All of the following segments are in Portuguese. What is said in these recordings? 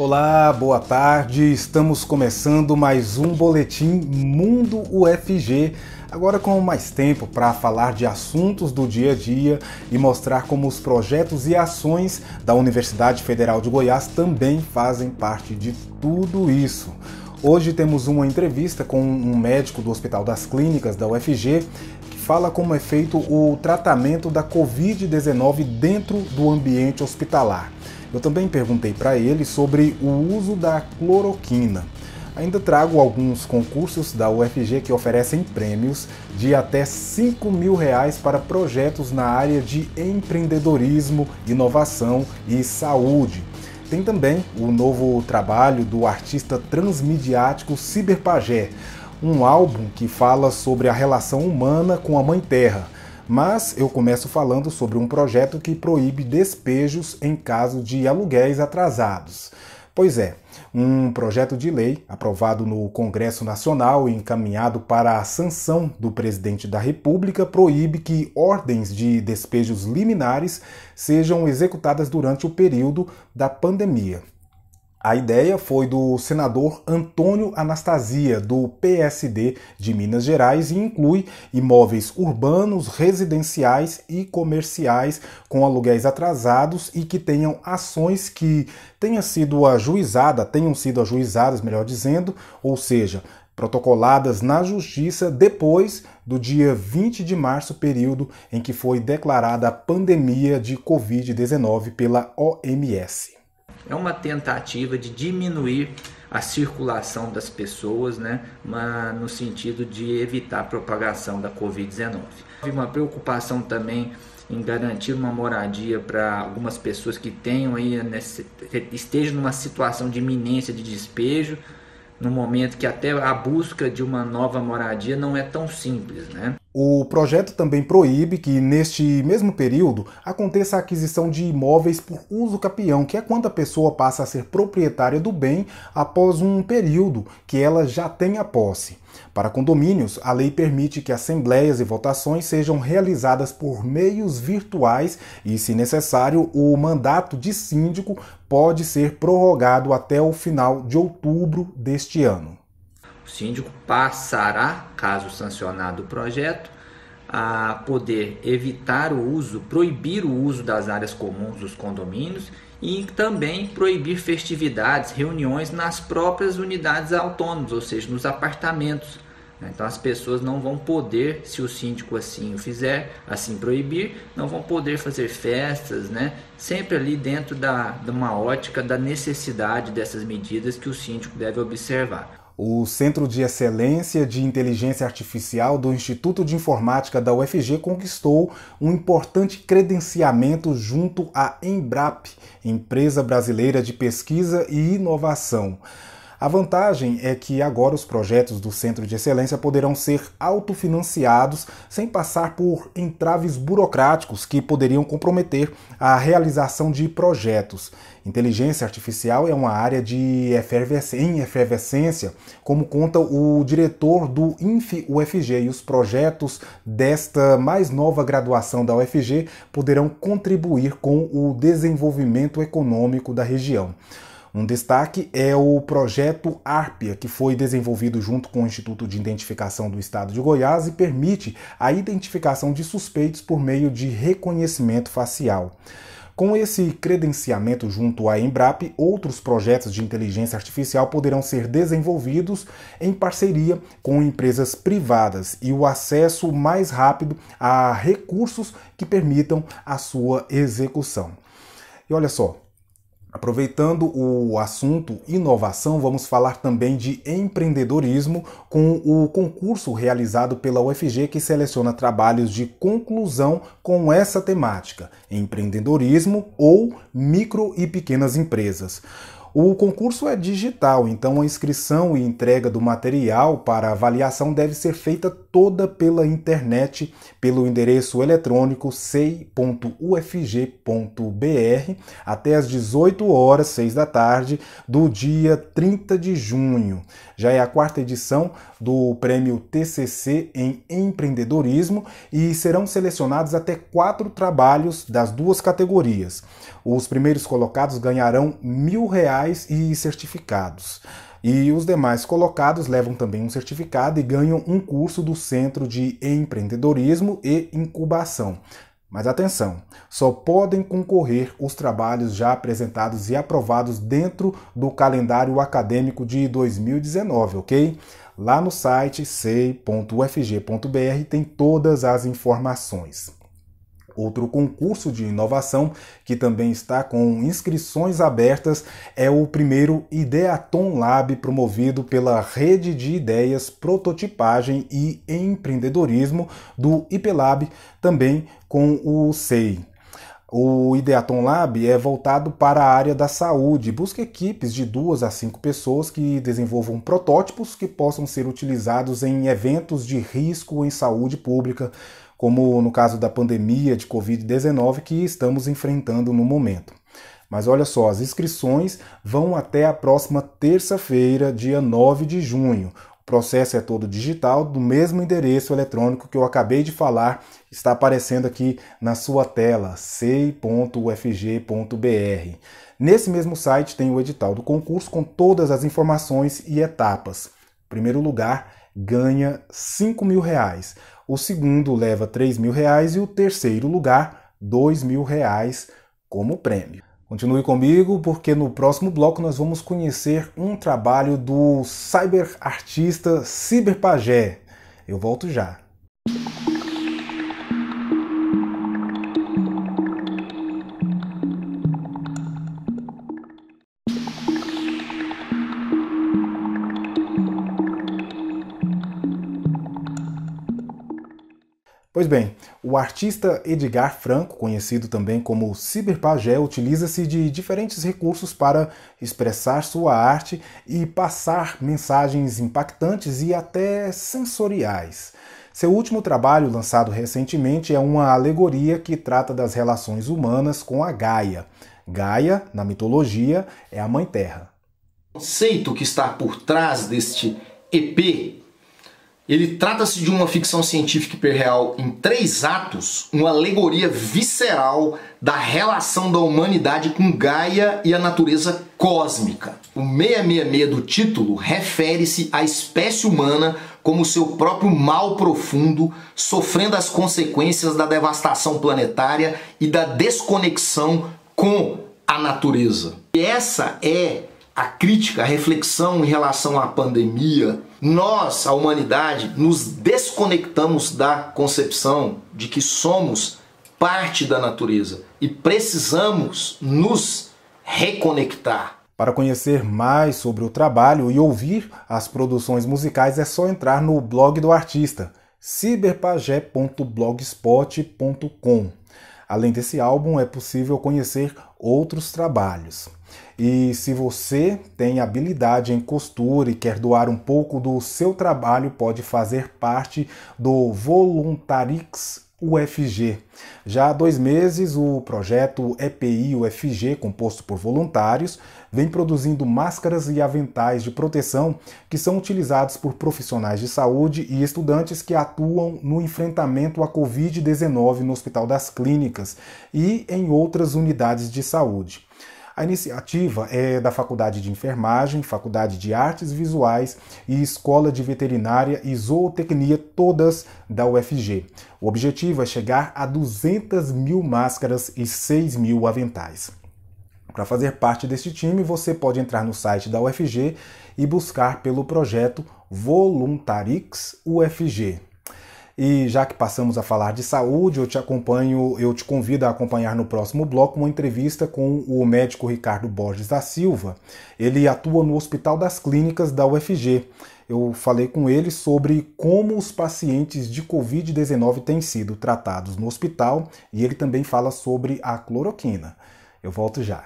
Olá, boa tarde. Estamos começando mais um boletim Mundo UFG, agora com mais tempo para falar de assuntos do dia a dia e mostrar como os projetos e ações da Universidade Federal de Goiás também fazem parte de tudo isso. Hoje temos uma entrevista com um médico do Hospital das Clínicas da UFG que fala como é feito o tratamento da Covid-19 dentro do ambiente hospitalar. Eu também perguntei para ele sobre o uso da cloroquina. Ainda trago alguns concursos da UFG que oferecem prêmios de até R$5.000 para projetos na área de empreendedorismo, inovação e saúde. Tem também o novo trabalho do artista transmediático Cyberpajé, um álbum que fala sobre a relação humana com a Mãe Terra. Mas eu começo falando sobre um projeto que proíbe despejos em caso de aluguéis atrasados. Pois é, um projeto de lei aprovado no Congresso Nacional e encaminhado para a sanção do presidente da República proíbe que ordens de despejos liminares sejam executadas durante o período da pandemia. A ideia foi do senador Antônio Anastasia, do PSD de Minas Gerais, e inclui imóveis urbanos, residenciais e comerciais com aluguéis atrasados e que tenham ações que tenham sido ajuizadas, melhor dizendo, ou seja, protocoladas na Justiça depois do dia 20 de março, período em que foi declarada a pandemia de Covid-19 pela OMS. É uma tentativa de diminuir a circulação das pessoas, no sentido de evitar a propagação da Covid-19. Houve uma preocupação também em garantir uma moradia para algumas pessoas que estejam numa situação de iminência de despejo, no momento que até a busca de uma nova moradia não é tão simples, O projeto também proíbe que, neste mesmo período, aconteça a aquisição de imóveis por uso capião, que é quando a pessoa passa a ser proprietária do bem após um período que ela já tem a posse. Para condomínios, a lei permite que assembleias e votações sejam realizadas por meios virtuais e, se necessário, o mandato de síndico pode ser prorrogado até o final de outubro deste ano. O síndico passará, caso sancionado o projeto, a poder proibir o uso das áreas comuns dos condomínios e também proibir festividades, reuniões nas próprias unidades autônomas, ou seja, nos apartamentos. Então as pessoas não vão poder, se o síndico assim o fizer, assim proibir, não vão poder fazer festas, sempre ali dentro de uma ótica da necessidade dessas medidas que o síndico deve observar. O Centro de Excelência de Inteligência Artificial do Instituto de Informática da UFG conquistou um importante credenciamento junto à Embrap, empresa brasileira de pesquisa e inovação. A vantagem é que agora os projetos do Centro de Excelência poderão ser autofinanciados sem passar por entraves burocráticos que poderiam comprometer a realização de projetos. Inteligência artificial é uma área em efervescência, como conta o diretor do INF-UFG, e os projetos desta mais nova graduação da UFG poderão contribuir com o desenvolvimento econômico da região. Um destaque é o projeto Arpia, que foi desenvolvido junto com o Instituto de Identificação do Estado de Goiás e permite a identificação de suspeitos por meio de reconhecimento facial. Com esse credenciamento junto à Embrap, outros projetos de inteligência artificial poderão ser desenvolvidos em parceria com empresas privadas e o acesso mais rápido a recursos que permitam a sua execução. E olha só, aproveitando o assunto inovação, vamos falar também de empreendedorismo com o concurso realizado pela UFG que seleciona trabalhos de conclusão com essa temática, empreendedorismo ou micro e pequenas empresas. O concurso é digital, então a inscrição e entrega do material para avaliação deve ser feita toda pela internet, pelo endereço eletrônico sei.ufg.br até às 18 horas, 6 da tarde, do dia 30 de junho. Já é a quarta edição do Prêmio TCC em Empreendedorismo e serão selecionados até 4 trabalhos das duas categorias. Os primeiros colocados ganharão R$1.000 oficiais e certificados. E os demais colocados levam também um certificado e ganham um curso do Centro de Empreendedorismo e Incubação. Mas atenção, só podem concorrer os trabalhos já apresentados e aprovados dentro do calendário acadêmico de 2019, ok? Lá no site sei.ufg.br tem todas as informações. Outro concurso de inovação que também está com inscrições abertas é o primeiro Ideaton Lab, promovido pela Rede de Ideias, Prototipagem e Empreendedorismo do IPLab, também com o SEI. O Ideaton Lab é voltado para a área da saúde, busca equipes de 2 a 5 pessoas que desenvolvam protótipos que possam ser utilizados em eventos de risco em saúde pública, como no caso da pandemia de Covid-19 que estamos enfrentando no momento. Mas olha só, as inscrições vão até a próxima terça-feira, dia 9 de junho. O processo é todo digital, do mesmo endereço eletrônico que eu acabei de falar, está aparecendo aqui na sua tela, sei.ufg.br. Nesse mesmo site tem o edital do concurso com todas as informações e etapas. O primeiro lugar ganha R$ 5.000. O segundo leva R$ 3.000 e o terceiro lugar R$ 2.000 como prêmio. Continue comigo porque no próximo bloco nós vamos conhecer um trabalho do cyberartista Cyberpajé. Eu volto já. Pois bem, o artista Edgar Franco, conhecido também como Cyberpajé, utiliza-se de diferentes recursos para expressar sua arte e passar mensagens impactantes e até sensoriais. Seu último trabalho, lançado recentemente, é uma alegoria que trata das relações humanas com a Gaia. Gaia, na mitologia, é a Mãe Terra. O conceito que está por trás deste EP, ele trata-se de uma ficção científica hiperreal em 3 atos, uma alegoria visceral da relação da humanidade com Gaia e a natureza cósmica. O 666 do título refere-se à espécie humana como seu próprio mal profundo, sofrendo as consequências da devastação planetária e da desconexão com a natureza. E essa é a crítica, a reflexão em relação à pandemia. Nós, a humanidade, nos desconectamos da concepção de que somos parte da natureza e precisamos nos reconectar. Para conhecer mais sobre o trabalho e ouvir as produções musicais é só entrar no blog do artista, cyberpajé.blogspot.com. Além desse álbum, é possível conhecer outros trabalhos. E se você tem habilidade em costura e quer doar um pouco do seu trabalho, pode fazer parte do Voluntarix UFG. Já há 2 meses, o projeto EPI UFG, composto por voluntários, vem produzindo máscaras e aventais de proteção que são utilizados por profissionais de saúde e estudantes que atuam no enfrentamento à Covid-19 no Hospital das Clínicas e em outras unidades de saúde. A iniciativa é da Faculdade de Enfermagem, Faculdade de Artes Visuais e Escola de Veterinária e Zootecnia, todas da UFG. O objetivo é chegar a 200.000 máscaras e 6.000 aventais. Para fazer parte deste time, você pode entrar no site da UFG e buscar pelo projeto Voluntarix UFG. E já que passamos a falar de saúde, eu te convido a acompanhar no próximo bloco uma entrevista com o médico Ricardo Borges da Silva. Ele atua no Hospital das Clínicas da UFG. Eu falei com ele sobre como os pacientes de Covid-19 têm sido tratados no hospital e ele também fala sobre a cloroquina. Eu volto já.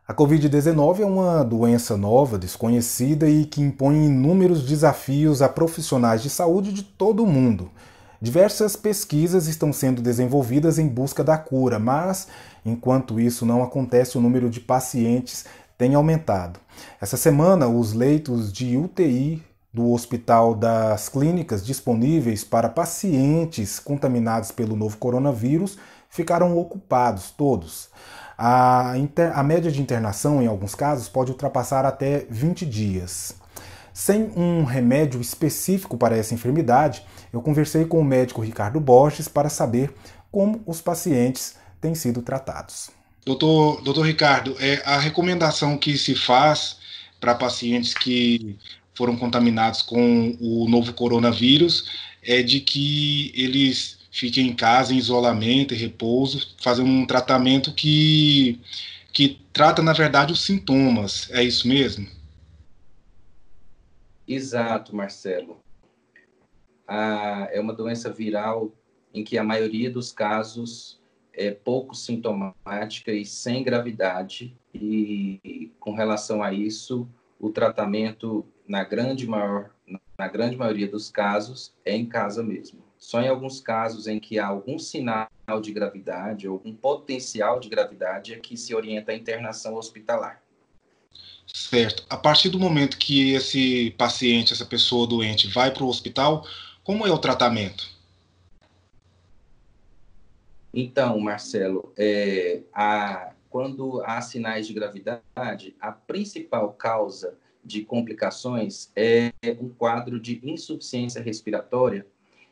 A Covid-19 é uma doença nova, desconhecida e que impõe inúmeros desafios a profissionais de saúde de todo o mundo. Diversas pesquisas estão sendo desenvolvidas em busca da cura, mas, enquanto isso não acontece, o número de pacientes tem aumentado. Essa semana, os leitos de UTI do Hospital das Clínicas disponíveis para pacientes contaminados pelo novo coronavírus ficaram ocupados todos. A média de internação, em alguns casos, pode ultrapassar até 20 dias. Sem um remédio específico para essa enfermidade, eu conversei com o médico Ricardo Borges para saber como os pacientes têm sido tratados. Doutor Ricardo, a recomendação que se faz para pacientes que foram contaminados com o novo coronavírus é de que eles fiquem em casa, em isolamento e repouso, fazendo um tratamento que trata, na verdade, os sintomas. É isso mesmo? Exato, Marcelo. É uma doença viral em que a maioria dos casos é pouco sintomática e sem gravidade, e com relação a isso, o tratamento, na grande maioria dos casos, é em casa mesmo. Só em alguns casos em que há algum sinal de gravidade ou algum potencial de gravidade é que se orienta a internação hospitalar. Certo. A partir do momento que esse paciente, essa pessoa doente, vai para o hospital, como é o tratamento? Então, Marcelo, quando há sinais de gravidade, a principal causa de complicações é um quadro de insuficiência respiratória,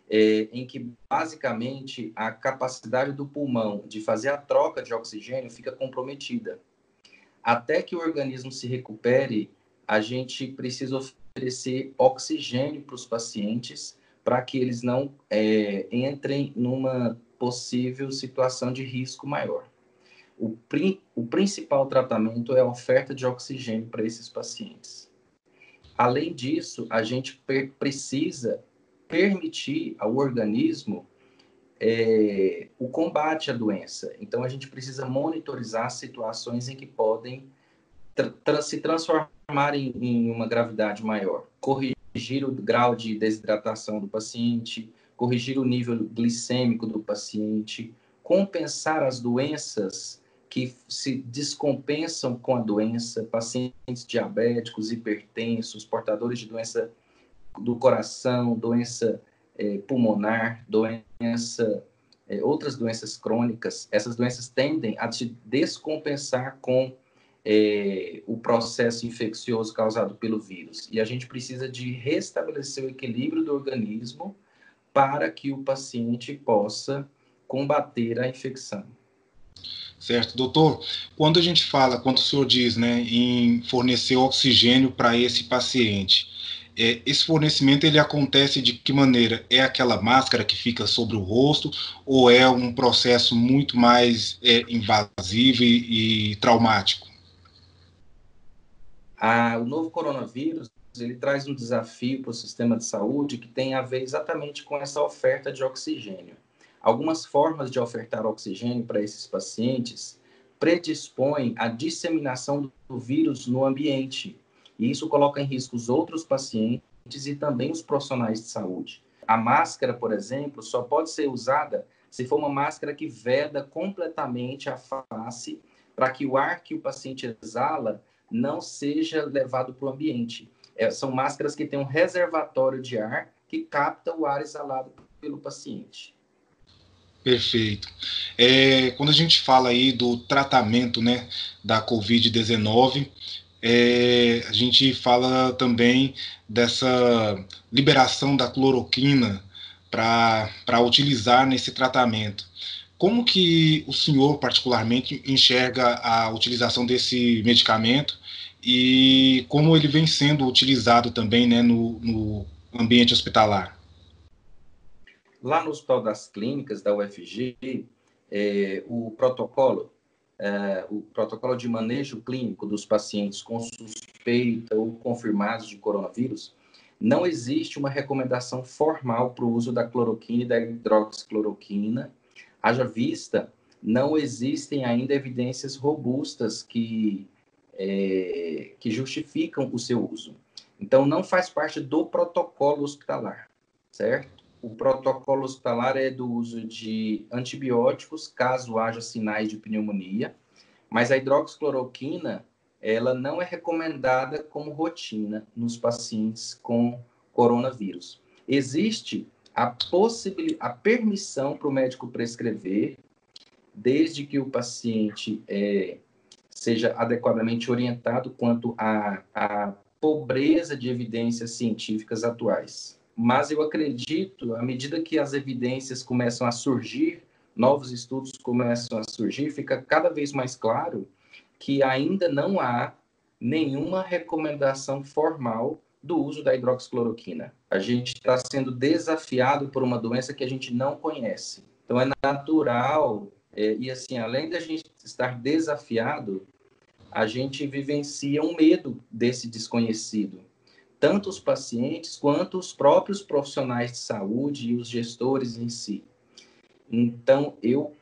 em que, basicamente, a capacidade do pulmão de fazer a troca de oxigênio fica comprometida. Até que o organismo se recupere, a gente precisa oferecer oxigênio para os pacientes para que eles não entrem numa possível situação de risco maior. O principal tratamento é a oferta de oxigênio para esses pacientes. Além disso, a gente precisa permitir ao organismo o combate à doença. Então, a gente precisa monitorizar situações em que podem se transformar em uma gravidade maior. Corrigir o grau de desidratação do paciente, corrigir o nível glicêmico do paciente, compensar as doenças que se descompensam com a doença, pacientes diabéticos, hipertensos, portadores de doença do coração, doença pulmonar, outras doenças crônicas. Essas doenças tendem a se descompensar com o processo infeccioso causado pelo vírus. E a gente precisa de restabelecer o equilíbrio do organismo para que o paciente possa combater a infecção. Certo, doutor. Quando o senhor diz, né, em fornecer oxigênio para esse paciente, esse fornecimento ele acontece de que maneira? É aquela máscara que fica sobre o rosto ou é um processo muito mais invasivo e traumático? O novo coronavírus, ele traz um desafio para o sistema de saúde que tem a ver exatamente com essa oferta de oxigênio. Algumas formas de ofertar oxigênio para esses pacientes predispõem à disseminação do vírus no ambiente. E isso coloca em risco os outros pacientes e também os profissionais de saúde. A máscara, por exemplo, só pode ser usada se for uma máscara que veda completamente a face para que o ar que o paciente exala não seja levado para o ambiente. São máscaras que têm um reservatório de ar que capta o ar exalado pelo paciente. Perfeito. Quando a gente fala aí do tratamento, né, da Covid-19, a gente fala também dessa liberação da cloroquina para utilizar nesse tratamento. Como que o senhor, particularmente, enxerga a utilização desse medicamento e como ele vem sendo utilizado também, né, no ambiente hospitalar? Lá no Hospital das Clínicas da UFG, o protocolo de manejo clínico dos pacientes com suspeita ou confirmados de coronavírus, não existe uma recomendação formal para o uso da cloroquina e da hidroxicloroquina. Haja vista, não existem ainda evidências robustas que justificam o seu uso. Então, não faz parte do protocolo hospitalar, certo? O protocolo hospitalar é do uso de antibióticos, caso haja sinais de pneumonia, mas a hidroxicloroquina ela não é recomendada como rotina nos pacientes com coronavírus. Existe a permissão para o médico prescrever, desde que o paciente seja adequadamente orientado quanto à pobreza de evidências científicas atuais. Mas eu acredito, à medida que as evidências começam a surgir, novos estudos começam a surgir, fica cada vez mais claro que ainda não há nenhuma recomendação formal do uso da hidroxicloroquina. A gente está sendo desafiado por uma doença que a gente não conhece. Então, é natural, e assim, além da gente estar desafiado, a gente vivencia um medo desse desconhecido. Tanto os pacientes quanto os próprios profissionais de saúde e os gestores em si. Então,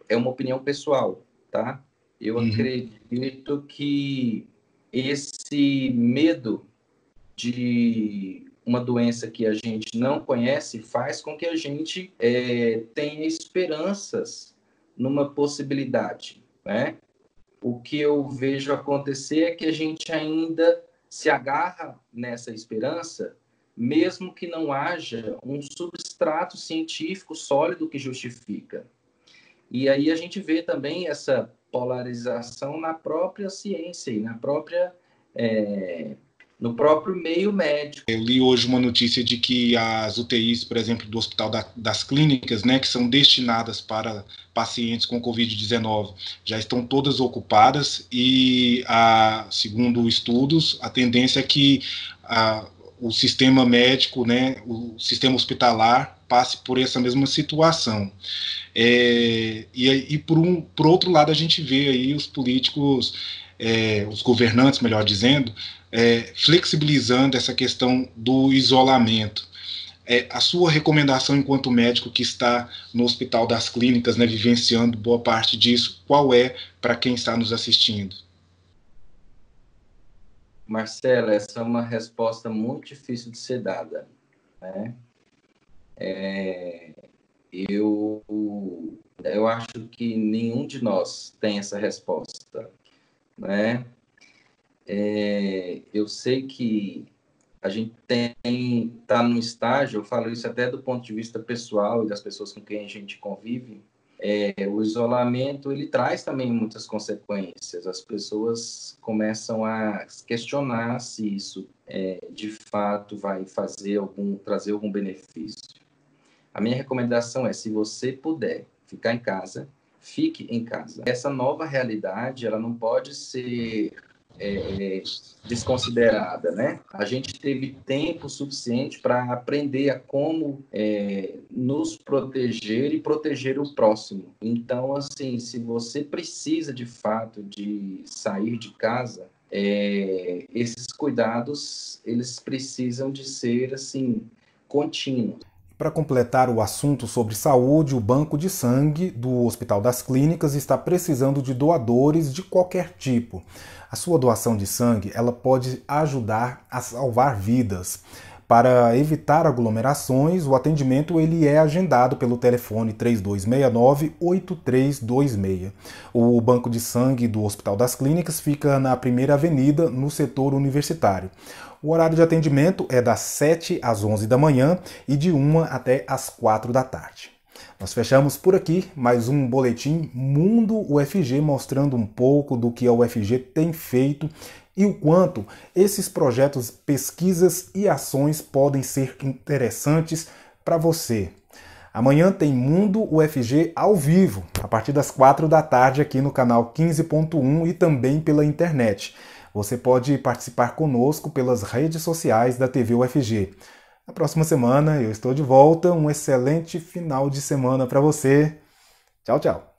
é uma opinião pessoal, tá? Eu acredito que esse medo de uma doença que a gente não conhece faz com que a gente tenha esperanças numa possibilidade, né? O que eu vejo acontecer é que a gente ainda se agarra nessa esperança, mesmo que não haja um substrato científico sólido que justifica. E aí a gente vê também essa polarização na própria ciência e no próprio meio médico. Eu li hoje uma notícia de que as UTIs, por exemplo, do Hospital das Clínicas, né, que são destinadas para pacientes com Covid-19, já estão todas ocupadas e, segundo estudos, a tendência é que o sistema médico, né, o sistema hospitalar, passe por essa mesma situação. E por outro lado, a gente vê aí os políticos, os governantes, melhor dizendo, flexibilizando essa questão do isolamento. A sua recomendação enquanto médico que está no Hospital das Clínicas, né, vivenciando boa parte disso, qual é para quem está nos assistindo? Marcelo, essa é uma resposta muito difícil de ser dada, né? Eu acho que nenhum de nós tem essa resposta, né? Eu sei que a gente está num estágio, eu falo isso até do ponto de vista pessoal e das pessoas com quem a gente convive, o isolamento, ele traz também muitas consequências. As pessoas começam a questionar se isso de fato vai trazer algum benefício. A minha recomendação é, se você puder ficar em casa, fique em casa. Essa nova realidade, ela não pode ser desconsiderada, né? A gente teve tempo suficiente para aprender a como nos proteger e proteger o próximo. Então, assim, se você precisa de fato de sair de casa, esses cuidados, eles precisam de ser, assim, contínuos. Para completar o assunto sobre saúde, o Banco de Sangue do Hospital das Clínicas está precisando de doadores de qualquer tipo. A sua doação de sangue, ela pode ajudar a salvar vidas. Para evitar aglomerações, o atendimento ele é agendado pelo telefone 3269-8326. O Banco de Sangue do Hospital das Clínicas fica na 1ª Avenida, no setor universitário. O horário de atendimento é das 7 às 11 da manhã e de 1 até às 4 da tarde. Nós fechamos por aqui mais um boletim Mundo UFG, mostrando um pouco do que a UFG tem feito e o quanto esses projetos, pesquisas e ações podem ser interessantes para você. Amanhã tem Mundo UFG ao vivo, a partir das 4 da tarde aqui no canal 15.1 e também pela internet. Você pode participar conosco pelas redes sociais da TV UFG. Na próxima semana eu estou de volta. Um excelente final de semana para você. Tchau, tchau.